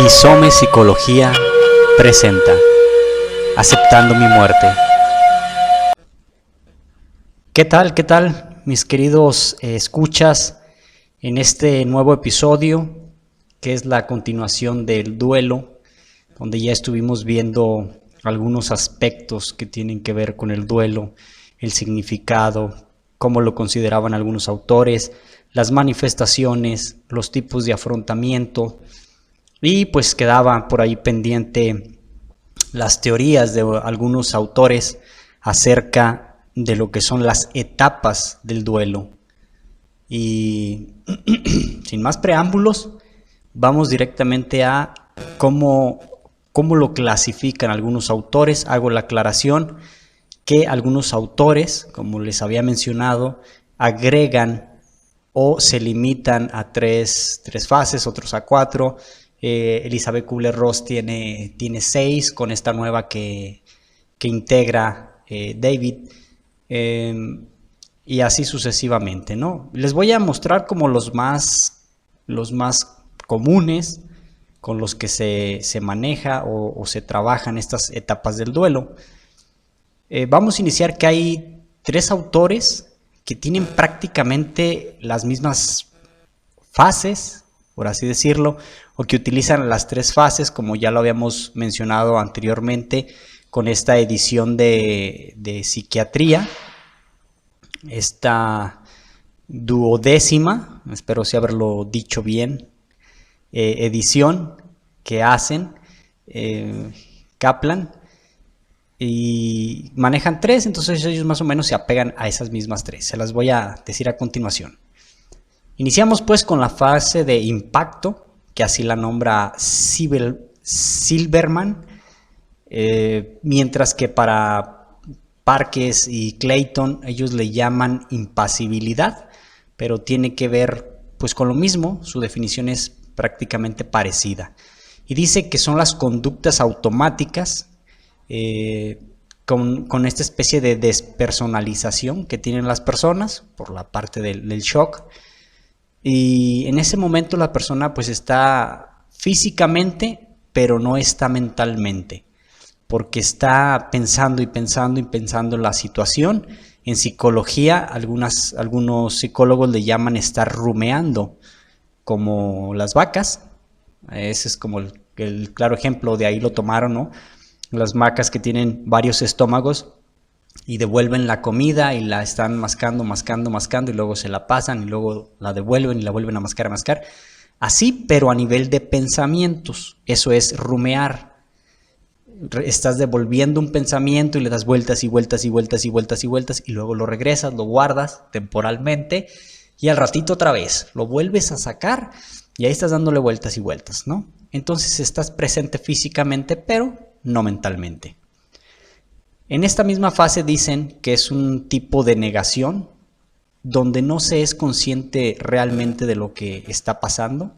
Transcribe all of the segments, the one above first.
Isome Psicología presenta Aceptando mi muerte. ¿Qué tal? ¿Qué tal, mis queridos escuchas? En este nuevo episodio, que es la continuación del duelo, donde ya estuvimos viendo algunos aspectos que tienen que ver con el duelo, el significado, cómo lo consideraban algunos autores, las manifestaciones, los tipos de afrontamiento, y pues quedaba por ahí pendiente las teorías de algunos autores acerca de lo que son las etapas del duelo. Y sin más preámbulos, vamos directamente a cómo lo clasifican algunos autores. Hago la aclaración que algunos autores, como les había mencionado, agregan o se limitan a tres fases, otros a 4. Elizabeth Kubler-Ross tiene 6 con esta nueva que integra David, y así sucesivamente, ¿no? Les voy a mostrar como los más comunes con los que se maneja o se trabajan estas etapas del duelo. Vamos a iniciar que hay 3 autores que tienen prácticamente las mismas fases, por así decirlo, o que utilizan las 3 fases, como ya lo habíamos mencionado anteriormente con esta edición de psiquiatría, esta 12ª, espero sí haberlo dicho bien, edición que hacen Kaplan, y manejan 3, entonces ellos más o menos se apegan a esas mismas 3, se las voy a decir a continuación. Iniciamos pues con la fase de impacto, que así la nombra Silverman, mientras que para Parkes y Clayton ellos le llaman impasibilidad, pero tiene que ver pues con lo mismo, su definición es prácticamente parecida. Y dice que son las conductas automáticas con esta especie de despersonalización que tienen las personas por la parte del shock. Y en ese momento la persona pues está físicamente, pero no está mentalmente, porque está pensando en la situación. En psicología, algunos psicólogos le llaman estar rumeando, como las vacas. Ese es como el claro ejemplo, de ahí lo tomaron, ¿no? Las vacas que tienen varios estómagos y devuelven la comida y la están mascando y luego se la pasan y luego la devuelven y la vuelven a mascar. Así, pero a nivel de pensamientos. Eso es rumear. Estás devolviendo un pensamiento y le das vueltas y luego lo regresas, lo guardas temporalmente y al ratito otra vez lo vuelves a sacar y ahí estás dándole vueltas y vueltas, ¿no? Entonces estás presente físicamente, pero no mentalmente. En esta misma fase dicen que es un tipo de negación donde no se es consciente realmente de lo que está pasando,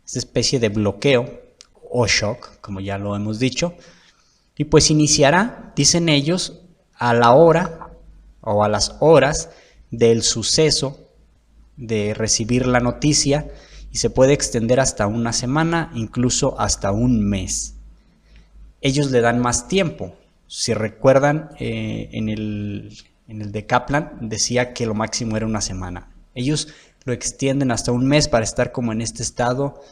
esta especie de bloqueo o shock, como ya lo hemos dicho, y pues iniciará, dicen ellos, a la hora o a las horas del suceso de recibir la noticia y se puede extender hasta una semana, incluso hasta un mes. Ellos le dan más tiempo. Si recuerdan, en el de Kaplan decía que lo máximo era una semana. Ellos lo extienden hasta un mes para estar como en este estado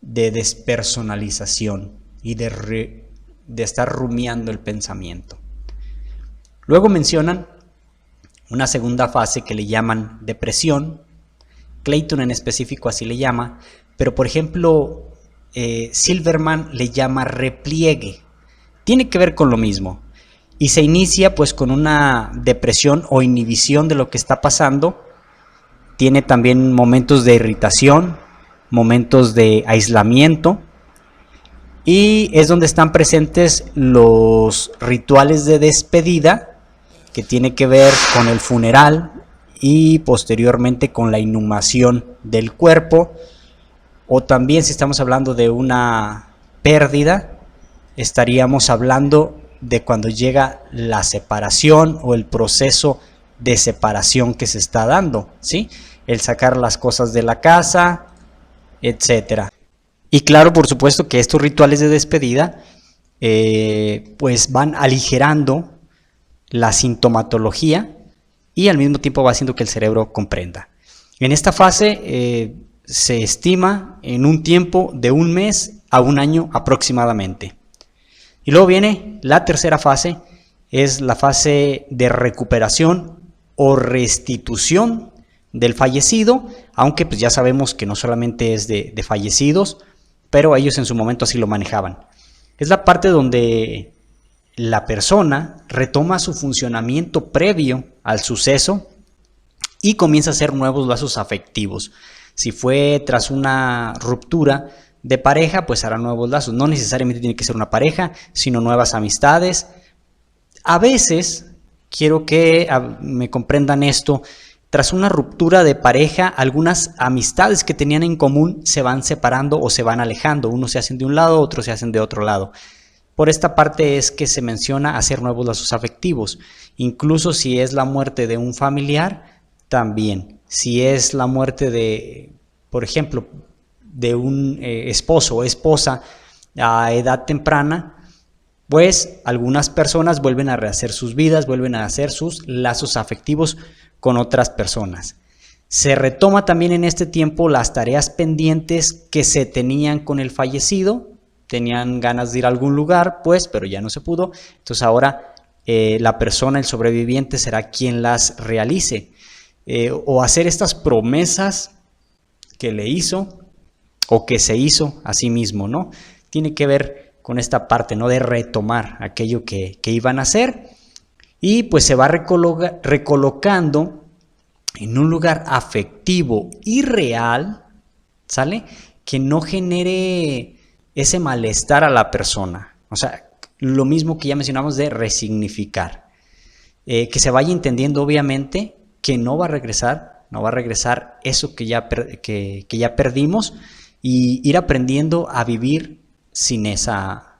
de despersonalización y de estar rumiando el pensamiento. Luego mencionan una segunda fase que le llaman depresión. Clayton en específico así le llama, pero por ejemplo Silverman le llama repliegue. Tiene que ver con lo mismo y se inicia pues con una depresión o inhibición de lo que está pasando. Tiene también momentos de irritación, momentos de aislamiento, y es donde están presentes los rituales de despedida, que tiene que ver con el funeral y posteriormente con la inhumación del cuerpo, o también si estamos hablando de una pérdida, estaríamos hablando de cuando llega la separación o el proceso de separación que se está dando, ¿sí? El sacar las cosas de la casa, etcétera. Y claro, por supuesto que estos rituales de despedida pues van aligerando la sintomatología y al mismo tiempo va haciendo que el cerebro comprenda. En esta fase se estima en un tiempo de 1 mes a 1 año aproximadamente. Y luego viene la tercera fase, es la fase de recuperación o restitución del fallecido, aunque pues ya sabemos que no solamente es de fallecidos, pero ellos en su momento así lo manejaban. Es la parte donde la persona retoma su funcionamiento previo al suceso y comienza a hacer nuevos lazos afectivos. Si fue tras una ruptura de pareja, pues hará nuevos lazos. No necesariamente tiene que ser una pareja, sino nuevas amistades. A veces, quiero que me comprendan esto, tras una ruptura de pareja, algunas amistades que tenían en común se van separando o se van alejando. Unos se hacen de un lado, otros se hacen de otro lado. Por esta parte es que se menciona hacer nuevos lazos afectivos. Incluso si es la muerte de un familiar, también. Si es la muerte de, por ejemplo, de un esposo o esposa a edad temprana, pues algunas personas vuelven a rehacer sus vidas, vuelven a hacer sus lazos afectivos con otras personas. Se retoma también en este tiempo las tareas pendientes que se tenían con el fallecido. Tenían ganas de ir a algún lugar, pues, pero ya no se pudo. Entonces ahora la persona, el sobreviviente, será quien las realice. O hacer estas promesas que le hizo o que se hizo a sí mismo, ¿no? Tiene que ver con esta parte, ¿no? De retomar aquello que iban a hacer y pues se va recolocando en un lugar afectivo y real, ¿sale? Que no genere ese malestar a la persona. O sea, lo mismo que ya mencionamos de resignificar. Que se vaya entendiendo obviamente que no va a regresar eso que ya perdimos y ir aprendiendo a vivir sin esa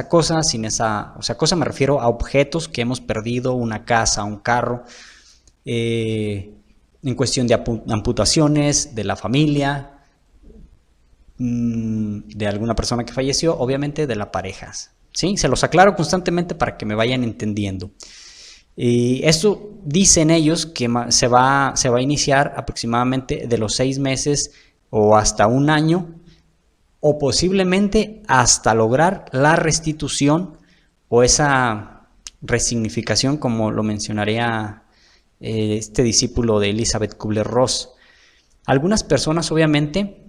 cosa, o sea, cosa me refiero a objetos que hemos perdido, una casa, un carro, en cuestión de amputaciones de la familia, de alguna persona que falleció, obviamente de las parejas, ¿sí? Se los aclaro constantemente para que me vayan entendiendo. Y esto dicen ellos que se va a iniciar aproximadamente de los 6 meses o hasta 1 año, o posiblemente hasta lograr la restitución o esa resignificación, como lo mencionaría este discípulo de Elizabeth Kubler-Ross. Algunas personas obviamente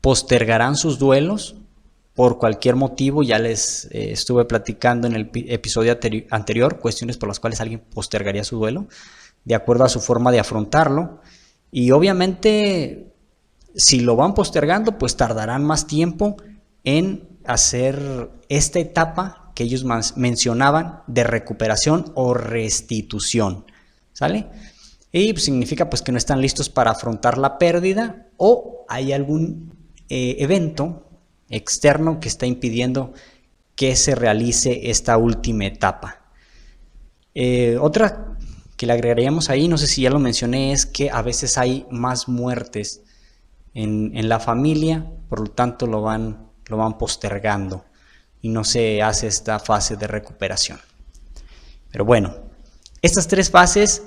postergarán sus duelos por cualquier motivo. Ya les estuve platicando en el episodio anterior cuestiones por las cuales alguien postergaría su duelo de acuerdo a su forma de afrontarlo, y obviamente si lo van postergando pues tardarán más tiempo en hacer esta etapa que ellos mencionaban de recuperación o restitución, ¿sale? Y pues significa pues que no están listos para afrontar la pérdida o hay algún evento externo que está impidiendo que se realice esta última etapa. Otra que le agregaríamos ahí, no sé si ya lo mencioné, es que a veces hay más muertes en la familia, por lo tanto lo van postergando y no se hace esta fase de recuperación. Pero bueno, estas 3 fases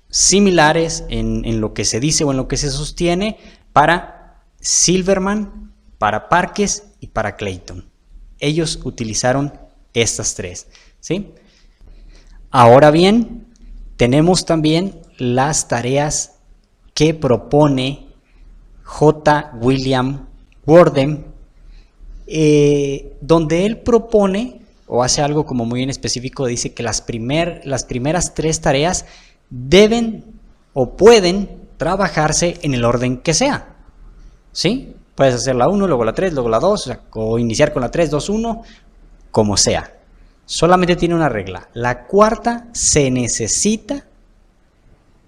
similares en lo que se dice o en lo que se sostiene para Silverman, para Parkes y para Clayton. Ellos utilizaron estas 3, ¿sí? Ahora bien, tenemos también las tareas que propone J. William Worden, donde él propone o hace algo como muy en específico. Dice que las primeras 3 tareas deben o pueden trabajarse en el orden que sea, ¿sí? Puedes hacer la 1, luego la 3, luego la 2, o iniciar con la 3, 2, 1, como sea. Solamente tiene una regla. La 4ª se necesita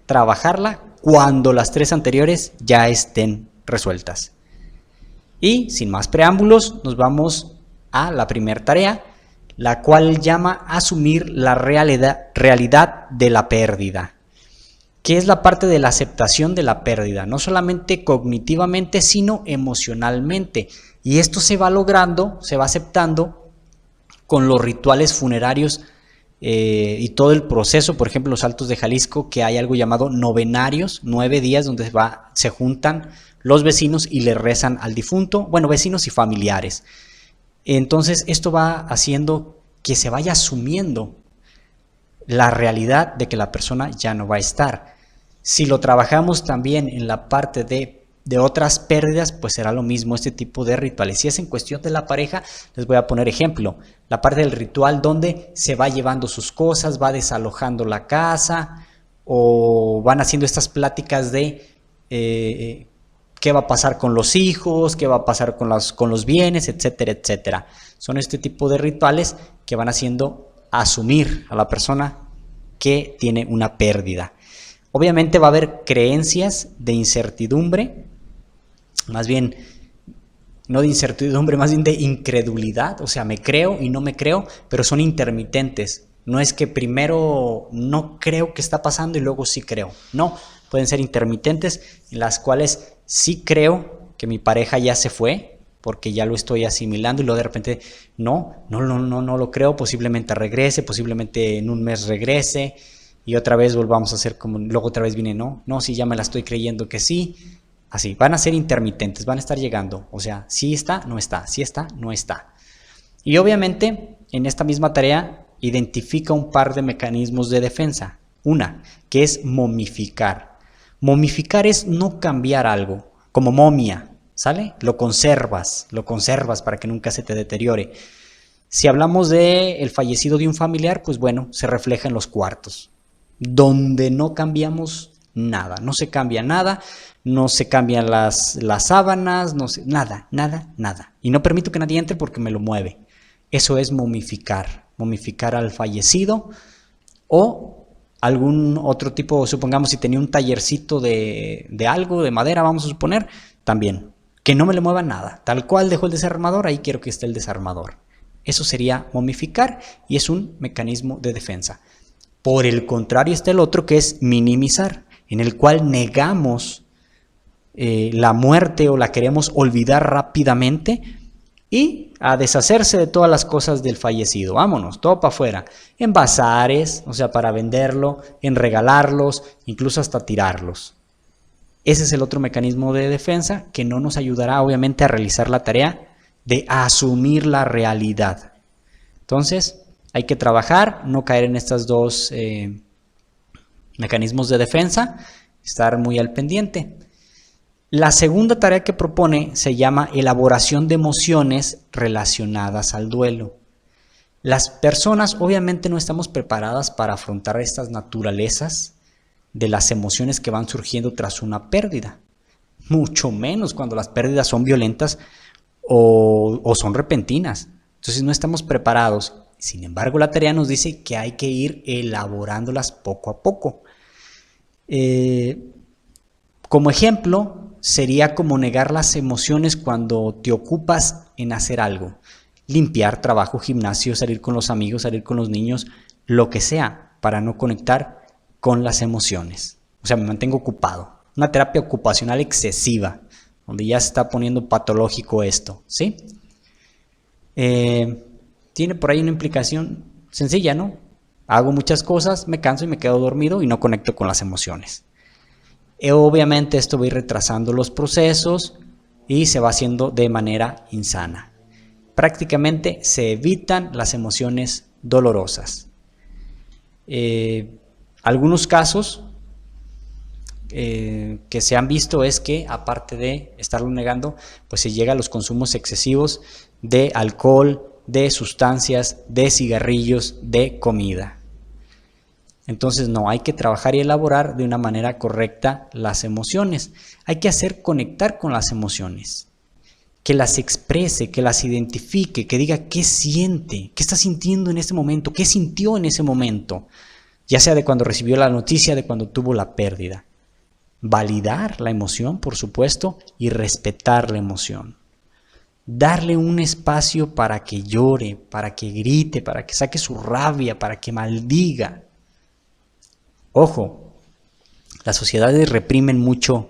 trabajarla cuando las 3 anteriores ya estén resueltas. Y sin más preámbulos, nos vamos a la primera tarea, la cual llama asumir la realidad de la pérdida, que es la parte de la aceptación de la pérdida, no solamente cognitivamente, sino emocionalmente. Y esto se va logrando, se va aceptando con los rituales funerarios y todo el proceso. Por ejemplo, los Altos de Jalisco, que hay algo llamado novenarios, 9 días donde se juntan los vecinos y le rezan al difunto, bueno, vecinos y familiares. Entonces esto va haciendo que se vaya asumiendo la realidad de que la persona ya no va a estar. Si lo trabajamos también en la parte de otras pérdidas, pues será lo mismo este tipo de rituales. Si es en cuestión de la pareja, les voy a poner ejemplo, la parte del ritual donde se va llevando sus cosas, va desalojando la casa, o van haciendo estas pláticas de qué va a pasar con los hijos, qué va a pasar con los bienes, etcétera, etcétera. Son este tipo de rituales que van haciendo asumir a la persona que tiene una pérdida. Obviamente va a haber creencias de incertidumbre, más bien, no de incertidumbre, más bien de incredulidad, o sea, me creo y no me creo, pero son intermitentes. No es que primero no creo que está pasando y luego sí creo. No, pueden ser intermitentes en las cuales sí creo que mi pareja ya se fue, porque ya lo estoy asimilando, y luego de repente no lo creo, posiblemente regrese, posiblemente en un mes regrese, y otra vez volvamos a hacer como, luego otra vez viene no, sí, ya me la estoy creyendo que sí, así, van a ser intermitentes, van a estar llegando, o sea, sí está, no está, sí está, no está. Y obviamente en esta misma tarea identifica un par de mecanismos de defensa. Una, que es momificar. Momificar es no cambiar algo, como momia, ¿sale? Lo conservas para que nunca se te deteriore. Si hablamos del fallecido de un familiar, pues bueno, se refleja en los cuartos, donde no cambiamos nada, no se cambia nada, no se cambian las sábanas, nada. Y no permito que nadie entre porque me lo mueve. Eso es momificar al fallecido, o algún otro tipo, supongamos si tenía un tallercito de algo, de madera, vamos a suponer, también. Que no me le mueva nada, tal cual dejó el desarmador, ahí quiero que esté el desarmador. Eso sería momificar y es un mecanismo de defensa. Por el contrario está el otro, que es minimizar, en el cual negamos la muerte o la queremos olvidar rápidamente y a deshacerse de todas las cosas del fallecido. Vámonos, todo para afuera. En bazares, o sea, para venderlo, en regalarlos, incluso hasta tirarlos. Ese es el otro mecanismo de defensa que no nos ayudará, obviamente, a realizar la tarea de asumir la realidad. Entonces, hay que trabajar, no caer en estos dos mecanismos de defensa, estar muy al pendiente. La segunda tarea que propone se llama elaboración de emociones relacionadas al duelo. Las personas obviamente no estamos preparadas para afrontar estas naturalezas de las emociones que van surgiendo tras una pérdida, mucho menos cuando las pérdidas son violentas o son repentinas. Entonces no estamos preparados. Sin embargo, la tarea nos dice que hay que ir elaborándolas poco a poco. Como ejemplo, sería como negar las emociones cuando te ocupas en hacer algo. Limpiar, trabajo, gimnasio, salir con los amigos, salir con los niños, lo que sea, para no conectar con las emociones. O sea, me mantengo ocupado. Una terapia ocupacional excesiva, donde ya se está poniendo patológico esto, ¿sí? Tiene por ahí una implicación sencilla, ¿no? Hago muchas cosas, me canso y me quedo dormido y no conecto con las emociones. Obviamente esto va a ir retrasando los procesos y se va haciendo de manera insana. Prácticamente se evitan las emociones dolorosas. Algunos casos que se han visto es que, aparte de estarlo negando, pues se llega a los consumos excesivos de alcohol, de sustancias, de cigarrillos, de comida. Entonces no, hay que trabajar y elaborar de una manera correcta las emociones. Hay que hacer conectar con las emociones, que las exprese, que las identifique, que diga qué siente, qué está sintiendo en ese momento, qué sintió en ese momento, ya sea de cuando recibió la noticia, de cuando tuvo la pérdida. Validar la emoción, por supuesto, y respetar la emoción. Darle un espacio para que llore, para que grite, para que saque su rabia, para que maldiga. Ojo, Las sociedades reprimen mucho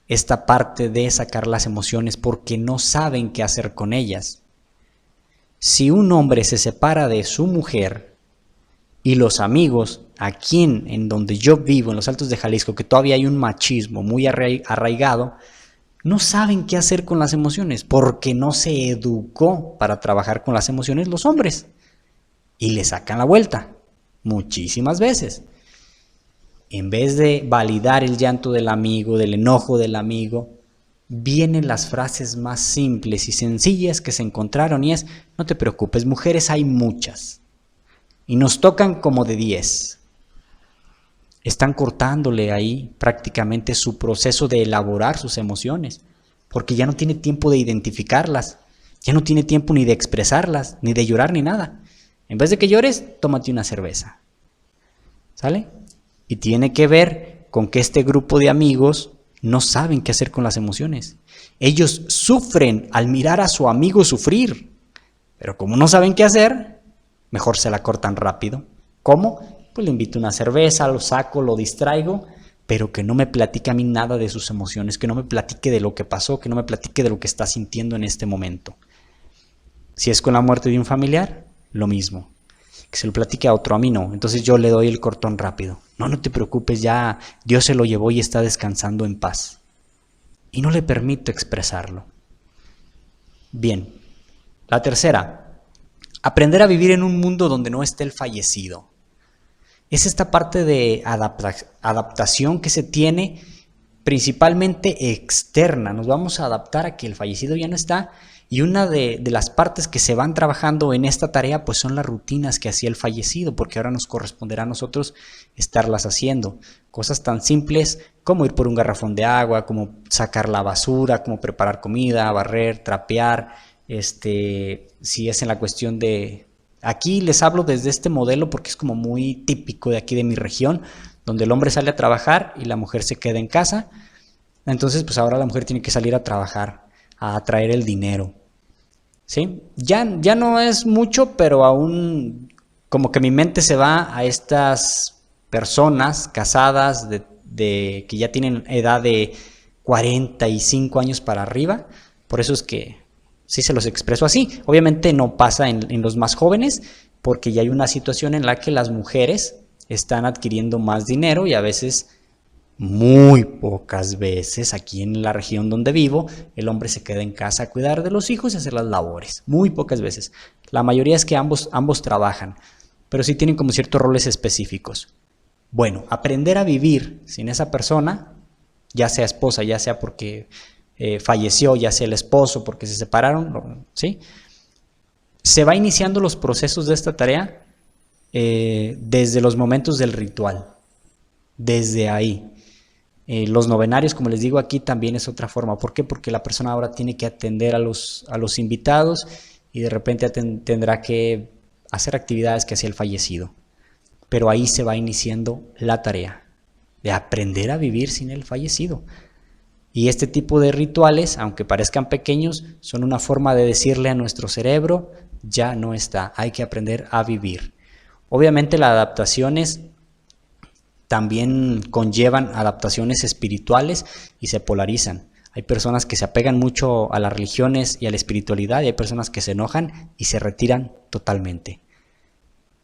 esta parte de sacar las emociones porque no saben qué hacer con ellas. Si un hombre se separa de su mujer y los amigos, aquí en donde yo vivo, en los Altos de Jalisco, que todavía hay un machismo muy arraigado, no saben qué hacer con las emociones porque no se educó para trabajar con las emociones los hombres y le sacan la vuelta muchísimas veces. En vez de validar el llanto del amigo, del enojo del amigo, vienen las frases más simples y sencillas que se encontraron y es: no te preocupes, mujeres hay muchas y nos tocan como de 10. Están cortándole ahí prácticamente su proceso de elaborar sus emociones, porque ya no tiene tiempo de identificarlas, ya no tiene tiempo ni de expresarlas, ni de llorar ni nada. En vez de que llores, tómate una cerveza. ¿Sale? Y tiene que ver con que este grupo de amigos no saben qué hacer con las emociones. Ellos sufren al mirar a su amigo sufrir, pero como no saben qué hacer, mejor se la cortan rápido. ¿Cómo? Pues le invito una cerveza, lo saco, lo distraigo, pero que no me platique a mí nada de sus emociones, que no me platique de lo que pasó, que no me platique de lo que está sintiendo en este momento. Si es con la muerte de un familiar, lo mismo. Que se lo platique a otro, a mí no. Entonces yo le doy el cortón rápido. No te preocupes, ya Dios se lo llevó y está descansando en paz. Y no le permito expresarlo. Bien. La tercera, aprender a vivir en un mundo donde no esté el fallecido. Es esta parte de adaptación que se tiene principalmente externa. Nos vamos a adaptar a que el fallecido ya no está. Y una de las partes que se van trabajando en esta tarea pues son las rutinas que hacía el fallecido, porque ahora nos corresponderá a nosotros estarlas haciendo. Cosas tan simples como ir por un garrafón de agua, como sacar la basura, como preparar comida, barrer, trapear. Si es en la cuestión de... Aquí les hablo desde este modelo porque es como muy típico de aquí de mi región, donde el hombre sale a trabajar y la mujer se queda en casa. Entonces pues ahora la mujer tiene que salir a trabajar, a traer el dinero, ¿sí? Ya no es mucho, pero aún como que mi mente se va a estas personas casadas que ya tienen edad de 45 años para arriba. Por eso es que sí se los expreso así. Obviamente no pasa en los más jóvenes, porque ya hay una situación en la que las mujeres están adquiriendo más dinero y a veces... Muy pocas veces aquí en la región donde vivo el hombre se queda en casa a cuidar de los hijos y hacer las labores. Muy pocas veces. La mayoría es que ambos trabajan, pero sí tienen como ciertos roles específicos. Bueno, aprender a vivir sin esa persona, ya sea esposa, ya sea porque falleció, ya sea el esposo porque se separaron, ¿sí? Se va iniciando los procesos de esta tarea desde los momentos del ritual, desde ahí. Los novenarios, como les digo aquí, también es otra forma. ¿Por qué? Porque la persona ahora tiene que atender a los invitados y de repente tendrá que hacer actividades que hacía el fallecido. Pero ahí se va iniciando la tarea de aprender a vivir sin el fallecido. Y este tipo de rituales, aunque parezcan pequeños, son una forma de decirle a nuestro cerebro: ya no está, hay que aprender a vivir. Obviamente las adaptaciones también conllevan adaptaciones espirituales y se polarizan. Hay personas que se apegan mucho a las religiones y a la espiritualidad y hay personas que se enojan y se retiran totalmente.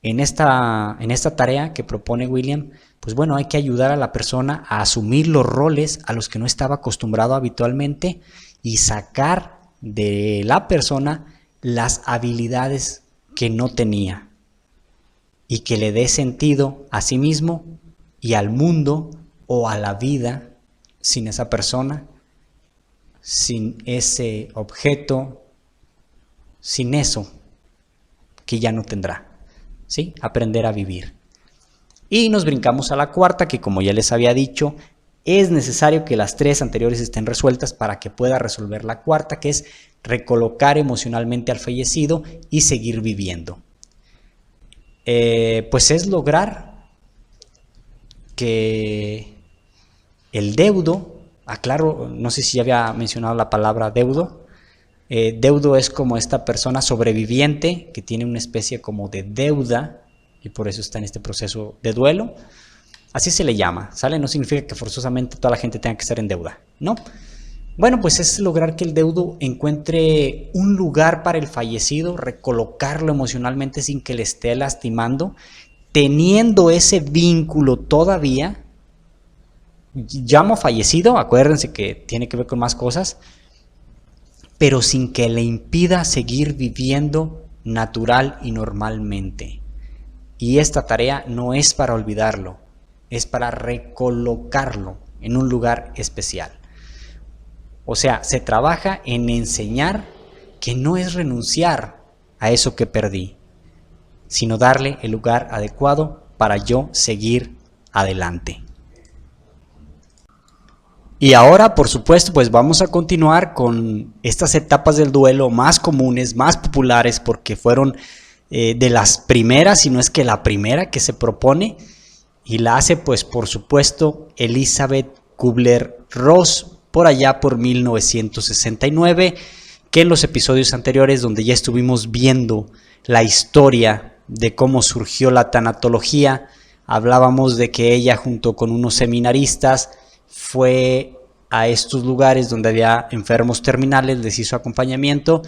En esta tarea que propone William, pues bueno, hay que ayudar a la persona a asumir los roles a los que no estaba acostumbrado habitualmente y sacar de la persona las habilidades que no tenía y que le dé sentido a sí mismo y al mundo o a la vida sin esa persona, sin ese objeto, sin eso que ya no tendrá, ¿sí? Aprender a vivir. Y nos brincamos a la cuarta, que como ya les había dicho, es necesario que las tres anteriores estén resueltas para que pueda resolver la cuarta, que es recolocar emocionalmente al fallecido y seguir viviendo. Pues es lograr que el deudo, aclaro, no sé si ya había mencionado la palabra deudo. Deudo es como esta persona sobreviviente que tiene una especie como de deuda y por eso está en este proceso de duelo. Así se le llama, ¿sale? No significa que forzosamente toda la gente tenga que estar en deuda, ¿no? Bueno, pues es lograr que el deudo encuentre un lugar para el fallecido, recolocarlo emocionalmente sin que le esté lastimando, teniendo ese vínculo todavía. Llamo fallecido, acuérdense que tiene que ver con más cosas, pero sin que le impida seguir viviendo natural y normalmente. Y esta tarea no es para olvidarlo, es para recolocarlo en un lugar especial. O sea, se trabaja en enseñar que no es renunciar a eso que perdí, sino darle el lugar adecuado para yo seguir adelante. Y ahora, por supuesto, pues vamos a continuar con estas etapas del duelo más comunes, más populares, porque fueron de las primeras, si no es que la primera que se propone, y la hace, pues, por supuesto, Elizabeth Kubler-Ross, por allá por 1969, que en los episodios anteriores, donde ya estuvimos viendo la historia de cómo surgió la tanatología, hablábamos de que ella, junto con unos seminaristas, fue a estos lugares donde había enfermos terminales, les hizo acompañamiento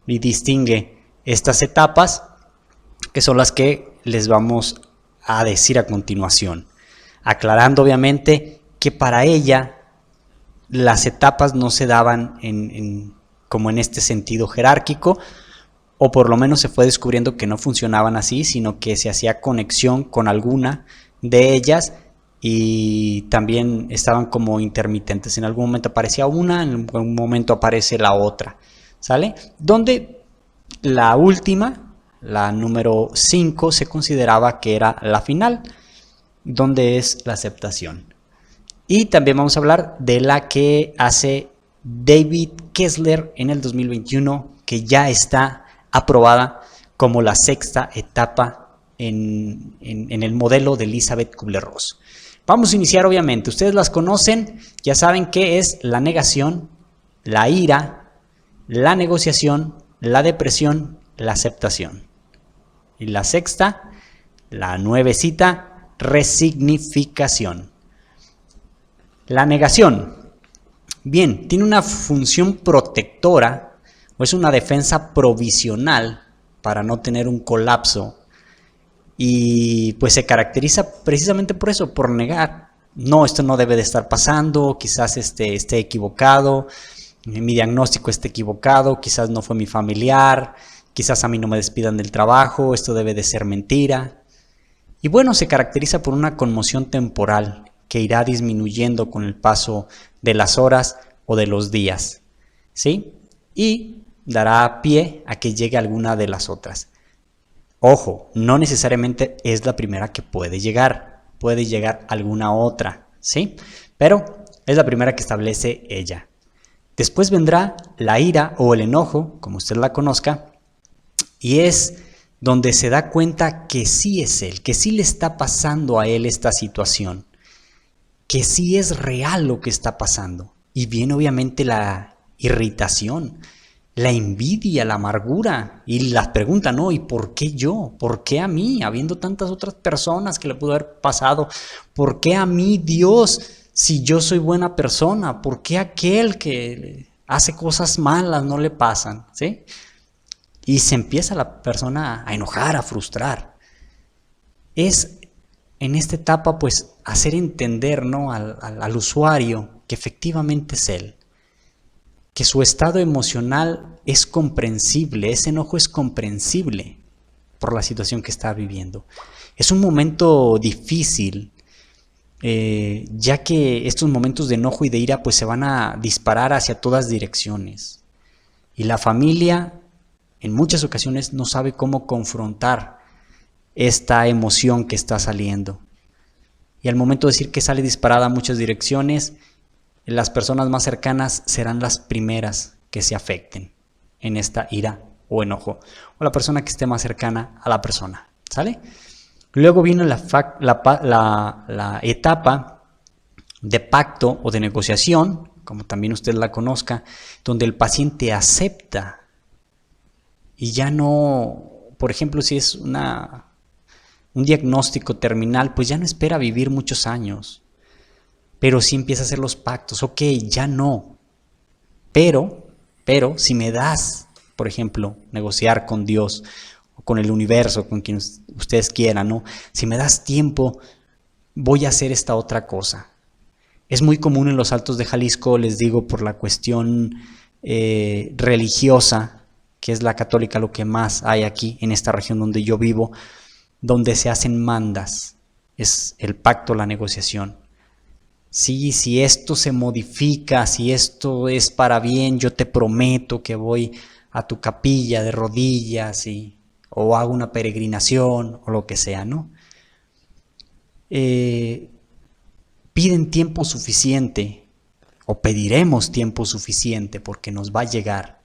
y distingue estas etapas, que son las que les vamos a decir a continuación, aclarando obviamente que para ella las etapas no se daban como en este sentido jerárquico, o por lo menos se fue descubriendo que no funcionaban así, sino que se hacía conexión con alguna de ellas y también estaban como intermitentes. En algún momento aparecía una, en algún momento aparece la otra, ¿sale? Donde la última, la número 5, se consideraba que era la final, donde es la aceptación. Y también vamos a hablar de la que hace David Kessler en el 2021, que ya está aprobada como la sexta etapa en el modelo de Elizabeth Kubler-Ross. Vamos a iniciar, obviamente, ustedes las conocen, ya saben qué es la negación, la ira, la negociación, la depresión, la aceptación. Y la sexta, la nuevecita, resignificación. La negación, bien, tiene una función protectora o es una defensa provisional para no tener un colapso y pues se caracteriza precisamente por eso, por negar. No, esto no debe de estar pasando, quizás esté equivocado, mi diagnóstico esté equivocado, quizás no fue mi familiar, quizás a mí no me despidan del trabajo, esto debe de ser mentira. Y bueno, se caracteriza por una conmoción temporal que irá disminuyendo con el paso de las horas o de los días, ¿sí? Y dará pie a que llegue alguna de las otras. Ojo, no necesariamente es la primera que puede llegar alguna otra, ¿sí? Pero es la primera que establece ella. Después vendrá la ira o el enojo, como usted la conozca, y es donde se da cuenta que sí es él, que sí le está pasando a él esta situación, que sí es real lo que está pasando. Y viene obviamente la irritación, la envidia, la amargura y la pregunta, ¿no? ¿Y por qué yo? ¿Por qué a mí? Habiendo tantas otras personas que le pudo haber pasado. ¿Por qué a mí, Dios, si yo soy buena persona? ¿Por qué aquel que hace cosas malas no le pasan? ¿Sí? Y se empieza la persona a enojar, a frustrar. Es en esta etapa pues hacer entender, ¿no? al usuario que efectivamente es él, que su estado emocional es comprensible, ese enojo es comprensible por la situación que está viviendo. Es un momento difícil, ya que estos momentos de enojo y de ira pues se van a disparar hacia todas direcciones. Y la familia en muchas ocasiones no sabe cómo confrontar esta emoción que está saliendo. Y al momento de decir que sale disparada a muchas direcciones, las personas más cercanas serán las primeras que se afecten en esta ira o enojo, o la persona que esté más cercana a la persona, ¿sale? Luego viene la etapa de pacto o de negociación, como también usted la conozca, donde el paciente acepta y ya no, por ejemplo, si es una un diagnóstico terminal, pues ya no espera vivir muchos años, pero sí empieza a hacer los pactos. Ok, ya no, pero si me das, por ejemplo, negociar con Dios o con el universo, con quien ustedes quieran, ¿no? Si me das tiempo, voy a hacer esta otra cosa. Es muy común en los Altos de Jalisco, les digo, por la cuestión religiosa, que es la católica, lo que más hay aquí en esta región donde yo vivo, donde se hacen mandas, es el pacto, la negociación. Sí, si esto se modifica, si esto es para bien, yo te prometo que voy a tu capilla de rodillas o hago una peregrinación o lo que sea, ¿no? Piden tiempo suficiente o pediremos tiempo suficiente porque nos va a llegar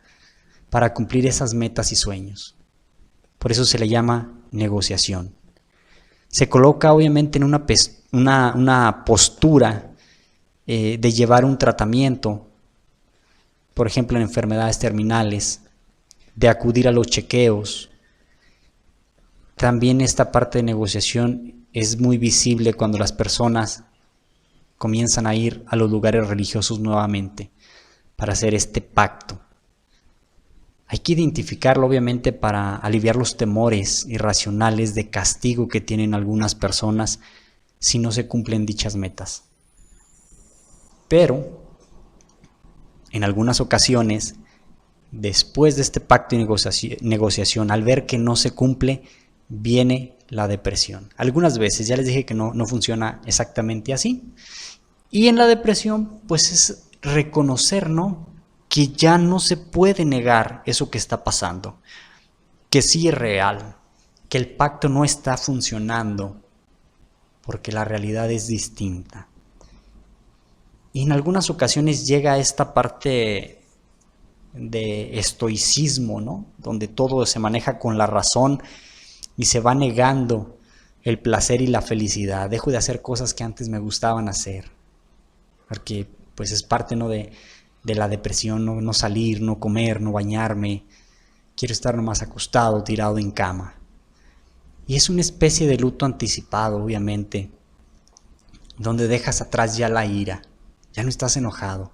para cumplir esas metas y sueños. Por eso se le llama negociación. Se coloca obviamente en una postura de llevar un tratamiento, por ejemplo en enfermedades terminales, de acudir a los chequeos. También esta parte de negociación es muy visible cuando las personas comienzan a ir a los lugares religiosos nuevamente para hacer este pacto. Hay que identificarlo obviamente para aliviar los temores irracionales de castigo que tienen algunas personas si no se cumplen dichas metas. Pero en algunas ocasiones, después de este pacto y negociación, al ver que no se cumple, viene la depresión. Algunas veces, ya les dije que no funciona exactamente así. Y en la depresión, pues es reconocer, ¿no?, que ya no se puede negar eso que está pasando, que sí es real, que el pacto no está funcionando, porque la realidad es distinta. Y en algunas ocasiones llega esta parte de estoicismo, ¿no?, donde todo se maneja con la razón y se va negando el placer y la felicidad. Dejo de hacer cosas que antes me gustaban hacer, porque pues es parte, ¿no?, de la depresión, no salir, no comer, no bañarme, quiero estar nomás acostado, tirado en cama. Y es una especie de luto anticipado, obviamente, donde dejas atrás ya la ira, ya no estás enojado,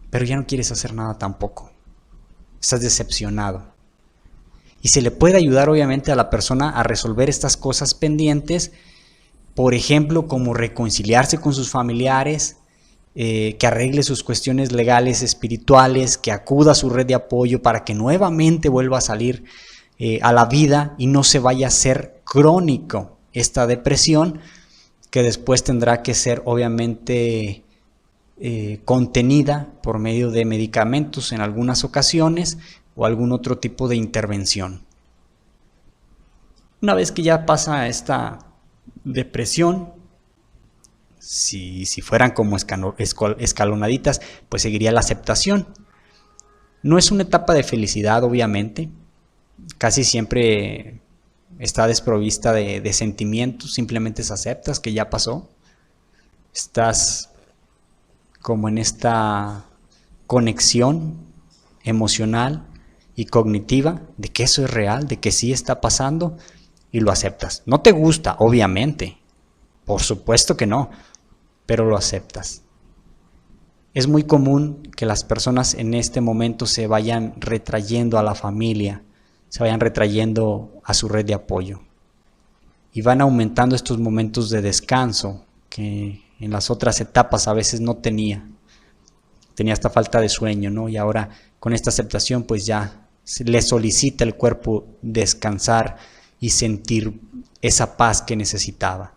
pero ya no quieres hacer nada tampoco, estás decepcionado. Y se le puede ayudar obviamente a la persona a resolver estas cosas pendientes, por ejemplo, como reconciliarse con sus familiares, que arregle sus cuestiones legales, espirituales, que acuda a su red de apoyo para que nuevamente vuelva a salir a la vida y no se vaya a hacer crónico esta depresión, que después tendrá que ser obviamente contenida por medio de medicamentos en algunas ocasiones o algún otro tipo de intervención. Una vez que ya pasa esta depresión, si fueran como escalonaditas, pues seguiría la aceptación. No es una etapa de felicidad, obviamente. Casi siempre está desprovista de sentimientos, simplemente se aceptas que ya pasó. Estás como en esta conexión emocional y cognitiva de que eso es real, de que sí está pasando, y lo aceptas. No te gusta, obviamente, por supuesto que no, pero lo aceptas. Es muy común que las personas en este momento se vayan retrayendo a la familia, se vayan retrayendo a su red de apoyo y van aumentando estos momentos de descanso que en las otras etapas a veces no tenía esta falta de sueño, ¿no? Y ahora con esta aceptación pues ya le solicita el cuerpo descansar y sentir esa paz que necesitaba.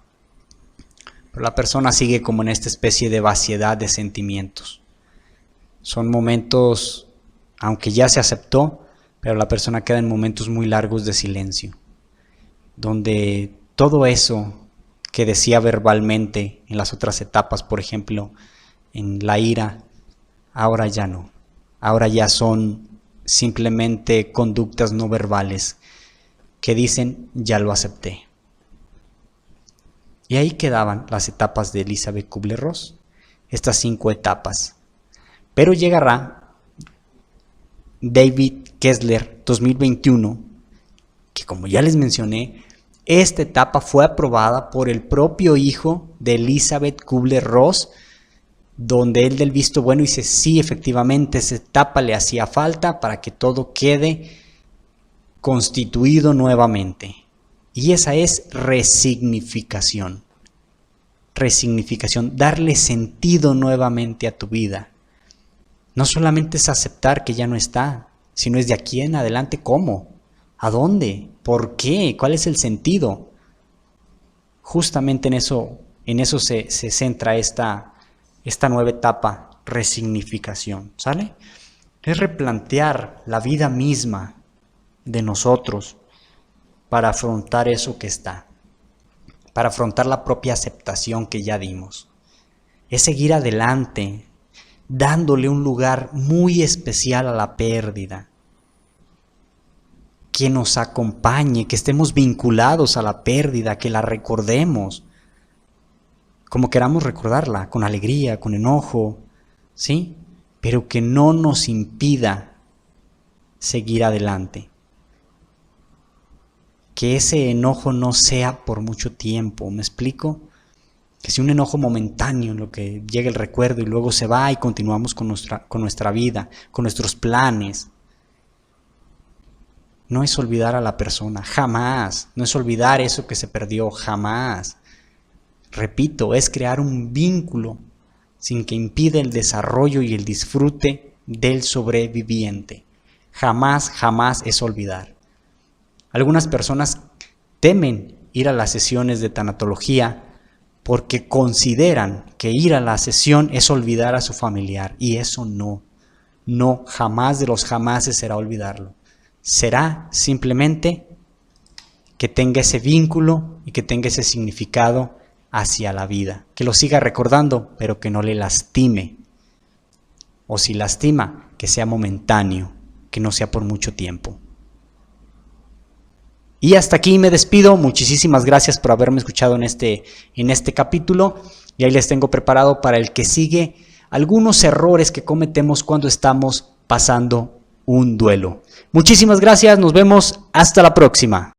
Pero la persona sigue como en esta especie de vaciedad de sentimientos. Son momentos, aunque ya se aceptó, pero la persona queda en momentos muy largos de silencio, donde todo eso que decía verbalmente en las otras etapas, por ejemplo, en la ira, ahora ya no. Ahora ya son simplemente conductas no verbales que dicen, ya lo acepté. Y ahí quedaban las etapas de Elizabeth Kubler-Ross, estas 5 etapas. Pero llegará David Kessler 2021, que como ya les mencioné, Esta etapa fue aprobada por el propio hijo de Elizabeth Kubler-Ross, donde él del visto bueno dice, sí, efectivamente, esa etapa le hacía falta para que todo quede constituido nuevamente. Y esa es resignificación. Resignificación, darle sentido nuevamente a tu vida. No solamente es aceptar que ya no está, sino es de aquí en adelante cómo, a dónde, por qué, cuál es el sentido. Justamente en eso se centra esta nueva etapa, resignificación, ¿sale? Es replantear la vida misma de nosotros para afrontar eso que está, para afrontar la propia aceptación que ya dimos. Es seguir adelante, dándole un lugar muy especial a la pérdida, que nos acompañe, que estemos vinculados a la pérdida, que la recordemos, como queramos recordarla, con alegría, con enojo, ¿sí? Pero que no nos impida seguir adelante. Que ese enojo no sea por mucho tiempo, ¿me explico? Que sea un enojo momentáneo en lo que llega el recuerdo y luego se va y continuamos con nuestra vida, con nuestros planes. No es olvidar a la persona, jamás. No es olvidar eso que se perdió, jamás. Repito, es crear un vínculo sin que impida el desarrollo y el disfrute del sobreviviente. Jamás, jamás es olvidar. Algunas personas temen ir a las sesiones de tanatología porque consideran que ir a la sesión es olvidar a su familiar. Y eso no. No, jamás de los jamases será olvidarlo. Será simplemente que tenga ese vínculo y que tenga ese significado hacia la vida. Que lo siga recordando, pero que no le lastime. O si lastima, que sea momentáneo, que no sea por mucho tiempo. Y hasta aquí me despido. Muchísimas gracias por haberme escuchado en este capítulo. Y ahí les tengo preparado para el que sigue algunos errores que cometemos cuando estamos pasando un duelo. Muchísimas gracias. Nos vemos. Hasta la próxima.